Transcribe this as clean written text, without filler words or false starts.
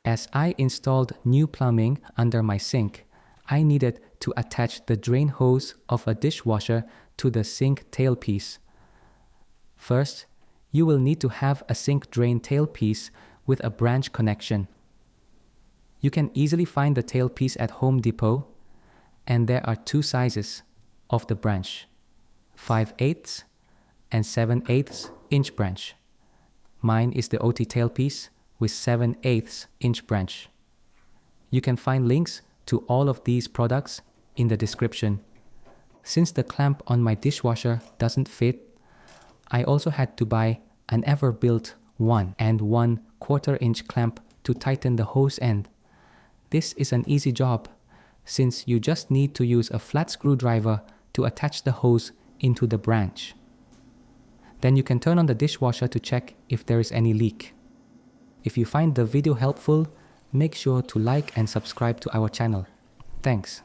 As I installed new plumbing under my sink, I needed to attach the drain hose of a dishwasher to the sink tailpiece. First, you will need to have a sink drain tailpiece with a branch connection. You can easily find the tailpiece at Home Depot, and there are two sizes of the branch, 5/8 and 7/8 inch branch. Mine is the OT tailpiece with 7/8 inch branch. You can find links to all of these products in the description. Since the clamp on my dishwasher doesn't fit, I also had to buy an ever-built 1 and 1/4 inch clamp to tighten the hose end. This is an easy job, since you just need to use a flat screwdriver to attach the hose into the branch. Then you can turn on the dishwasher to check if there is any leak. If you find the video helpful, make sure to like and subscribe to our channel. Thanks.